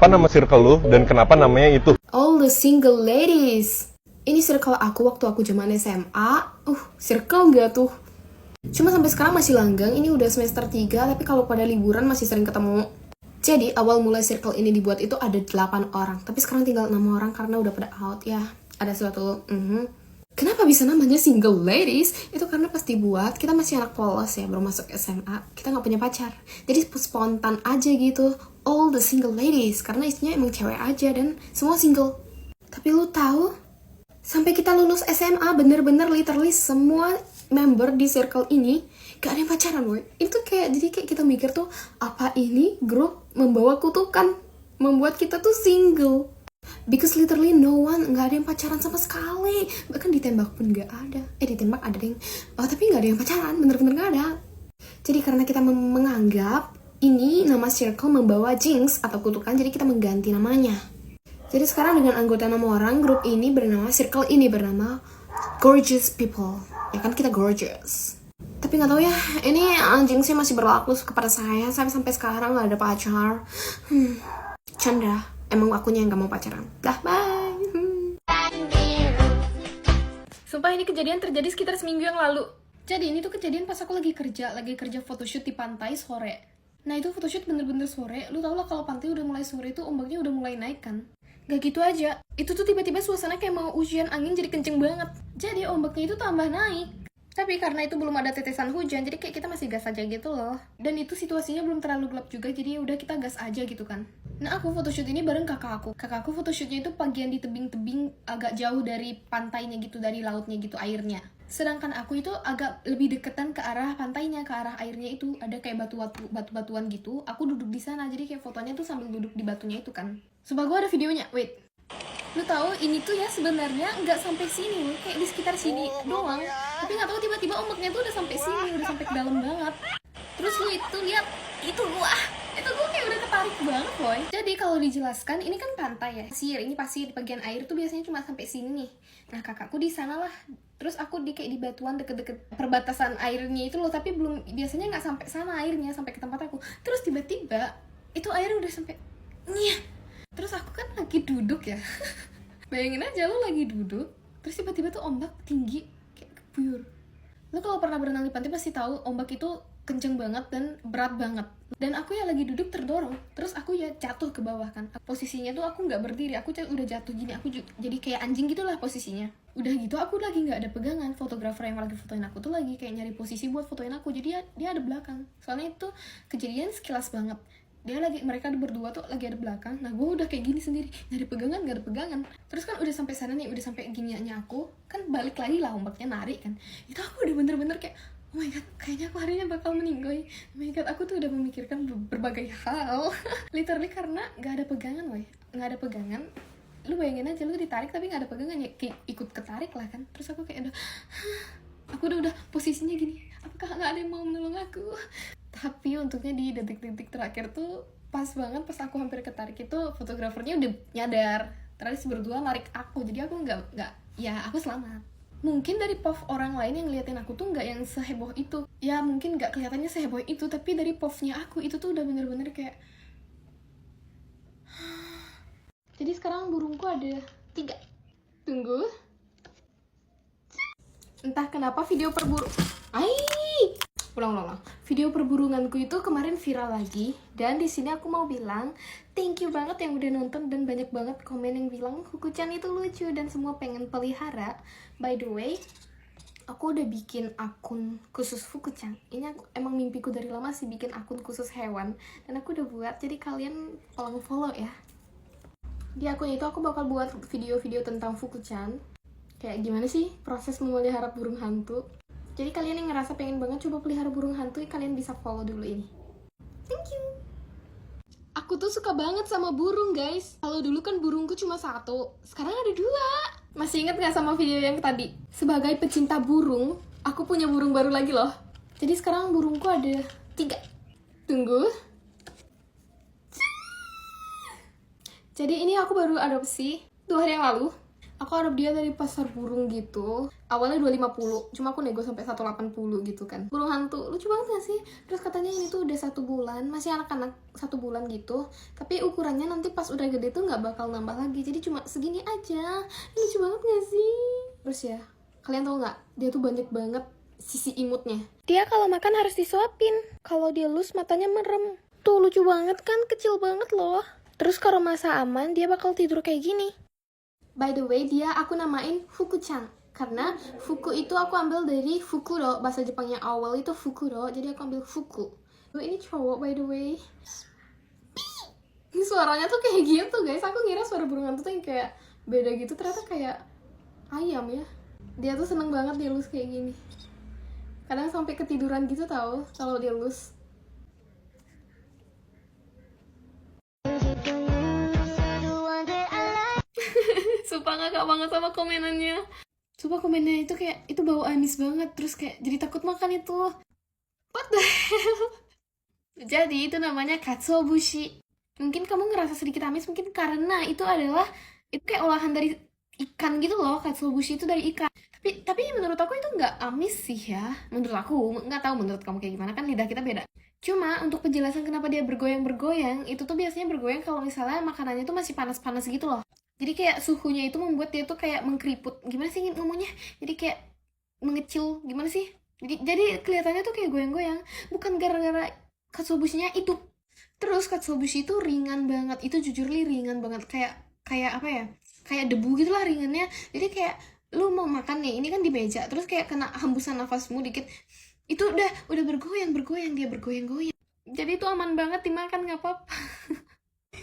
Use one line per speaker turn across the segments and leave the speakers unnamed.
Apa nama circle lu dan kenapa namanya itu?
All the single ladies. Ini circle aku waktu aku zaman SMA. Circle nggak tuh? Cuma sampai sekarang masih langgeng. Ini udah semester 3, tapi kalau pada liburan masih sering ketemu. Jadi awal mulai circle ini dibuat itu ada 8 orang, tapi sekarang tinggal 6 orang karena udah pada out ya. Ada suatu Kenapa bisa namanya single ladies? Itu karena pas dibuat, kita masih anak polos ya, baru masuk SMA. Kita nggak punya pacar. Jadi spontan aja gitu. All the single ladies. Karena isinya emang cewek aja dan semua single. Tapi lu tahu? Sampai kita lulus SMA, bener-bener literally semua member di circle ini gak ada yang pacaran, woy. Itu jadi kayak kita mikir tuh, apa ini grup membawa kutukan? Membuat kita tuh single. Because literally no one, gak ada yang pacaran sama sekali. Bahkan ditembak pun gak ada. Ditembak ada yang, tapi gak ada yang pacaran, bener-bener gak ada. Jadi karena kita menganggap ini nama circle membawa jinx atau kutukan, jadi kita mengganti namanya. Jadi sekarang dengan anggota 6 orang, grup ini bernama, circle ini bernama Gorgeous People. Ya kan kita gorgeous. Tapi gak tahu ya, ini jinxnya masih berlaku kepada saya sampai sekarang gak ada pacar. Canda. Emang akunya yang gak mau pacaran. Dah, bye. Sumpah ini kejadian terjadi sekitar seminggu yang lalu. Jadi ini tuh kejadian pas aku lagi kerja photoshoot di pantai sore. Nah itu photoshoot bener-bener sore. Lu tau lah kalau pantai udah mulai sore itu ombaknya udah mulai naik kan. Gak gitu aja. Itu tuh tiba-tiba suasana kayak mau hujan, angin jadi kenceng banget. Jadi ombaknya itu tambah naik. Tapi karena itu belum ada tetesan hujan, jadi kayak kita masih gas aja gitu loh. Dan itu situasinya belum terlalu gelap juga, jadi udah kita gas aja gitu kan. Nah aku photoshoot ini bareng kakak aku. Kakak aku photoshootnya itu bagian di tebing-tebing agak jauh dari pantainya gitu, dari lautnya gitu, airnya. Sedangkan aku itu agak lebih deketan ke arah pantainya, ke arah airnya itu. Ada kayak batu-batuan gitu. Aku duduk di sana, jadi kayak fotonya tuh sambil duduk di batunya itu kan. Sumpah gue ada videonya, wait. Lu tahu ini tuh ya sebenarnya nggak sampai sini loh, kayak di sekitar sini doang. Tapi nggak tahu tiba-tiba ombaknya tuh udah sampai sini, udah sampai ke dalam banget. Terus lu itu lihat, itu gue kayak udah ketarik banget boy. Jadi kalau dijelaskan, ini kan pantai ya, ini pasir di bagian air tuh biasanya cuma sampai sini nih. Nah kakakku di sana lah. Terus aku kayak di batuan deket-deket perbatasan airnya itu loh, tapi belum, biasanya nggak sampai sana airnya, sampai ke tempat aku. Terus tiba-tiba itu air udah sampai Terus aku kan lagi duduk ya. Bayangin aja lu lagi duduk, terus tiba-tiba tuh ombak tinggi kayak kebuyur. Lu kalau pernah berenang di pantai pasti tahu ombak itu kenceng banget dan berat banget. Dan aku ya lagi duduk terdorong, terus aku ya jatuh ke bawah kan. Posisinya tuh aku nggak berdiri, aku udah jatuh gini, aku jadi kayak anjing gitulah posisinya. Udah gitu aku lagi nggak ada pegangan. Fotografer yang lagi fotoin aku tuh lagi kayak nyari posisi buat fotoin aku, jadi dia ada belakang. Soalnya itu kejadian sekilas banget. Mereka berdua tuh lagi ada belakang. Nah gue udah kayak gini sendiri, nyari pegangan gak ada pegangan. Terus kan udah sampai sana nih, udah sampai giniannya aku kan balik lagi lah, ombaknya narik kan. Itu aku udah bener-bener kayak, oh my god, kayaknya aku harinya bakal meninggal. Oh my god, aku tuh udah memikirkan berbagai hal. Literally karena gak ada pegangan, woy. Gak ada pegangan. Lu bayangin aja, lu ditarik tapi gak ada pegangan ya, ikut ketarik lah kan. Terus aku kayak aku udah posisinya gini, apakah gak ada yang mau menolong aku? Tapi untungnya di detik-detik terakhir tuh pas banget, pas aku hampir ketarik itu fotografernya udah nyadar. Terus berdua narik aku, jadi aku nggak ya aku selamat. Mungkin dari POV orang lain yang ngeliatin aku tuh nggak yang seheboh itu. Ya mungkin nggak kelihatannya seheboh itu, tapi dari POV-nya aku itu tuh udah bener-bener kayak. Jadi sekarang burungku ada 3. Tunggu. Entah kenapa video ulang. Video perburunganku itu kemarin viral lagi, dan di sini aku mau bilang thank you banget yang udah nonton, dan banyak banget komen yang bilang Fuku-chan itu lucu dan semua pengen pelihara. By the way, aku udah bikin akun khusus Fuku-chan. Ini emang mimpiku dari lama sih bikin akun khusus hewan, dan aku udah buat, jadi kalian tolong follow ya. Di akun itu aku bakal buat video-video tentang Fuku-chan, kayak gimana sih proses memelihara burung hantu. Jadi kalian yang ngerasa pengen banget coba pelihara burung hantu, kalian bisa follow dulu ini. Thank you. Aku tuh suka banget sama burung, guys. Kalau dulu kan burungku cuma 1, sekarang ada 2. Masih inget gak sama video yang tadi? Sebagai pecinta burung, aku punya burung baru lagi loh. Jadi sekarang burungku ada 3. Tunggu. Jadi ini aku baru adopsi 2 hari yang lalu. Aku order dia dari pasar burung gitu. Awalnya 250, cuma aku nego sampai 180 gitu kan. Burung hantu, lucu banget gak sih? Terus katanya ini tuh udah 1 bulan, masih anak-anak 1 bulan gitu. Tapi ukurannya nanti pas udah gede tuh nggak bakal nambah lagi. Jadi cuma segini aja. Lucu banget gak sih? Terus ya, kalian tau nggak? Dia tuh banyak banget sisi imutnya. Dia kalau makan harus disuapin. Kalau dia lus matanya merem. Tuh lucu banget kan, kecil banget loh. Terus kalau masa aman dia bakal tidur kayak gini. By the way, dia aku namain Fuku-chan. Karena Fuku itu aku ambil dari Fukuro. Bahasa Jepangnya awal itu Fukuro, jadi aku ambil Fuku. Ini cowok by the way. Ini suaranya tuh kayak gitu guys. Aku ngira suara burung hantu tuh yang kayak beda gitu. Ternyata kayak ayam ya. Dia tuh seneng banget dielus kayak gini. Kadang sampai ketiduran gitu tau kalau dielus. Sumpah ngakak banget sama komenannya. Sumpah komennya itu kayak, itu bau amis banget. Terus kayak jadi takut makan itu. What the hell? Jadi itu namanya katsuobushi. Mungkin kamu ngerasa sedikit amis mungkin karena itu adalah, itu kayak olahan dari ikan gitu loh. Katsuobushi itu dari ikan. Tapi menurut aku itu nggak amis sih ya. Menurut aku, nggak tahu menurut kamu kayak gimana, kan lidah kita beda. Cuma untuk penjelasan kenapa dia bergoyang-bergoyang, itu tuh biasanya bergoyang kalau misalnya makanannya tuh masih panas-panas gitu loh. Jadi kayak suhunya itu membuat dia tuh kayak mengkeriput. Gimana sih ngomongnya? Jadi kayak mengecil. Gimana sih? Jadi kelihatannya tuh kayak goyang-goyang. Bukan gara-gara katsuobushinya itu. Terus katsuobushi itu ringan banget. Itu jujur li ringan banget. Kayak apa ya? Kayak debu gitu lah ringannya. Jadi kayak lu mau makan nih, ini kan di meja. Terus kayak kena hembusan nafasmu dikit. Itu udah bergoyang dia bergoyang-goyang. Jadi itu aman banget dimakan, nggak apa-apa.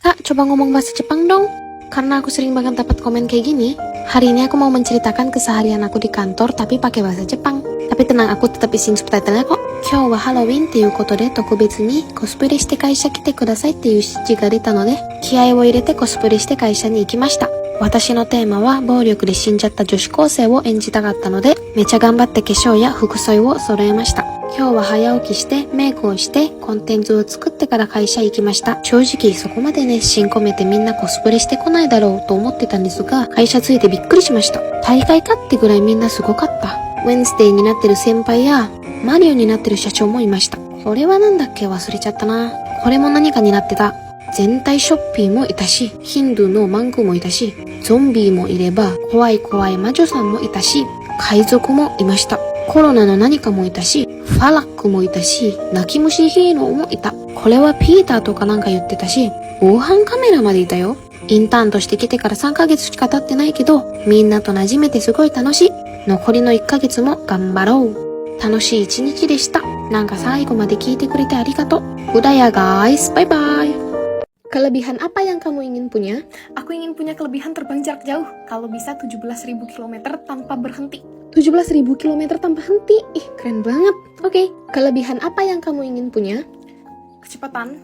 Kak, coba ngomong bahasa Jepang dong. Karena aku sering banget dapat komen kayak gini, hari ini aku mau menceritakan keseharian aku di kantor tapi pakai bahasa Jepang. Tapi tenang, aku tetap isiin subtitlenya kok. Kyou wa Halloween っていうことで特別にコスプレして会社来てくださいっていう指示が出たので、気合を入れてコスプレして会社に行きました。私のテーマは暴力で死んじゃった女子高生を演じたかったので、めちゃ頑張って化粧や服装を揃えました。今日は早起きしてメイクをしてコンテンツを作ってから会社行きました。正直そこまで熱心込めてみんなコスプレしてこないだろうと思ってたんですが、会社着いてびっくりしました。大会かってぐらいみんなすごかった。ウェンズデーになってる先輩やマリオになってる社長もいました。これはなんだっけ忘れちゃったな。これも何かになってた。全体ショッピーもいたし、ヒンドゥーのマンクもいたし、ゾンビもいれば怖い怖い魔女さんもいたし、海賊もいました。コロナの何かもいたし、ファラックもいたし、泣き虫ヒーローもいた。これはピーターとかなんか言ってたし、防犯カメラまでいたよ。インターンとして来てから3ヶ月しか経ってないけど、みんなと馴染めてすごい楽しい。残りの1ヶ月も頑張ろう。楽しい一日でした。なんか最後まで聞いてくれてありがとう。udah ya guys, bye bye. Kelebihan apa yang kamu ingin punya? Aku ingin punya kelebihan terbang jarak jauh. Kalau bisa 17.000 km tanpa berhenti. 17.000 km tanpa henti? Ih, keren banget. Oke, kelebihan apa yang kamu ingin punya? Kecepatan.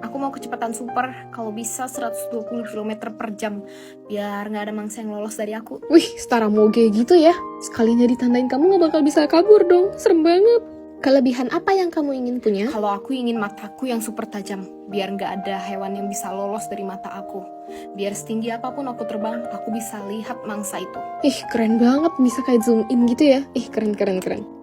Aku mau kecepatan super. Kalau bisa 120 km per jam. Biar nggak ada mangsa yang lolos dari aku. Wih, setara moge gitu ya. Sekalinya ditandain kamu nggak bakal bisa kabur dong. Serem banget. Kelebihan apa yang kamu ingin punya? Kalau aku ingin mataku yang super tajam, biar nggak ada hewan yang bisa lolos dari mata aku. Biar setinggi apapun aku terbang, aku bisa lihat mangsa itu. Ih, keren banget, bisa kayak zoom in gitu ya. Ih, keren.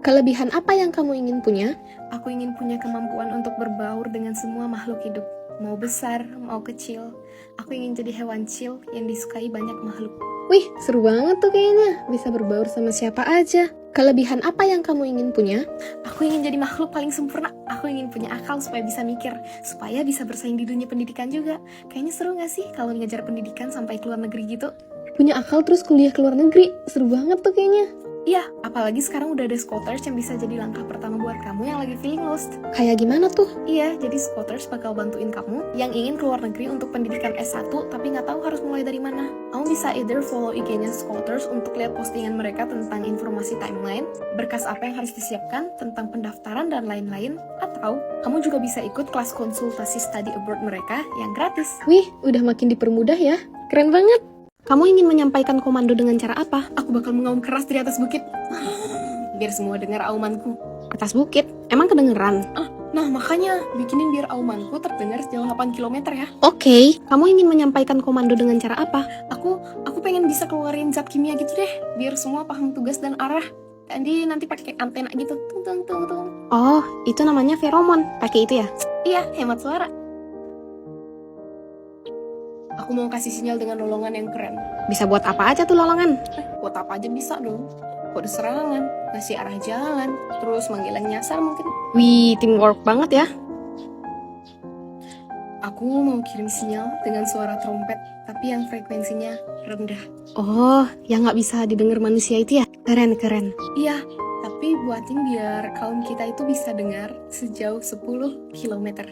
Kelebihan apa yang kamu ingin punya? Aku ingin punya kemampuan untuk berbaur dengan semua makhluk hidup. Mau besar, mau kecil. Aku ingin jadi hewan chill yang disukai banyak makhluk. Wih, seru banget tuh kayaknya. Bisa berbaur sama siapa aja. Kelebihan apa yang kamu ingin punya? Aku ingin jadi makhluk paling sempurna. Aku ingin punya akal supaya bisa mikir. Supaya bisa bersaing di dunia pendidikan juga. Kayaknya seru gak sih kalau ngejar pendidikan sampai keluar negeri gitu? Punya akal terus kuliah ke luar negeri. Seru banget tuh kayaknya. Iya, apalagi sekarang udah ada Scholars yang bisa jadi langkah pertama buat kamu yang lagi feeling lost. Kayak gimana tuh? Iya, jadi Scholars bakal bantuin kamu yang ingin keluar negeri untuk pendidikan S1 tapi nggak tahu harus mulai dari mana. Kamu bisa either follow IG-nya Scholars untuk lihat postingan mereka tentang informasi timeline, berkas apa yang harus disiapkan, tentang pendaftaran dan lain-lain, atau kamu juga bisa ikut kelas konsultasi study abroad mereka yang gratis. Wih, udah makin dipermudah ya. Keren banget. Kamu ingin menyampaikan komando dengan cara apa? Aku bakal mengaum keras dari atas bukit. Biar semua dengar aumanku. Atas bukit? Emang kedengeran? Nah, makanya bikinin biar aumanku terdengar sejauh 8 km ya.
Oke, kamu ingin menyampaikan komando dengan cara apa?
Aku pengen bisa keluarin zat kimia gitu deh, biar semua paham tugas dan arah. Jadi nanti pakai antena gitu. Tung tung tung tung.
Oh, itu namanya feromon. Pakai itu ya?
Iya, hemat suara. Aku mau kasih sinyal dengan lolongan yang keren.
Bisa buat apa aja tuh lolongan?
Buat apa aja bisa dong. Kode serangan, ngasih arah jalan, terus manggilan nyasar mungkin.
Wih, teamwork banget ya.
Aku mau kirim sinyal dengan suara trompet, tapi yang frekuensinya rendah.
Oh, yang nggak bisa didengar manusia itu ya? Keren.
Iya, tapi buatin biar kaum kita itu bisa dengar sejauh 10 km.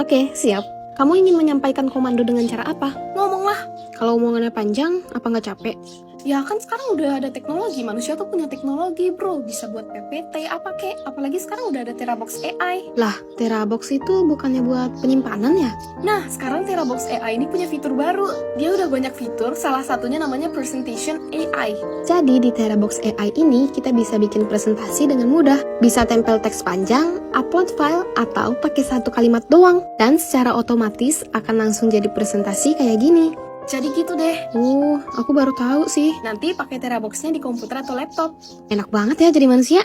Oke, siap. Kamu ingin menyampaikan komando dengan cara apa?
Ngomonglah.
Kalau omongannya panjang, apa nggak capek?
Ya kan sekarang udah ada teknologi, manusia tuh punya teknologi bro, bisa buat PPT apa kek, apalagi sekarang udah ada Terabox AI.
Lah, Terabox itu bukannya buat penyimpanan ya?
Nah, sekarang Terabox AI ini punya fitur baru, dia udah banyak fitur, salah satunya namanya Presentation AI.
Jadi di Terabox AI ini kita bisa bikin presentasi dengan mudah. Bisa tempel teks panjang, upload file, atau pakai satu kalimat doang. Dan secara otomatis akan langsung jadi presentasi kayak gini.
Jadi gitu deh,
Oh, aku baru tahu sih.
nanti pakai Teraboxnya di komputer atau laptop.
Enak banget ya jadi manusia.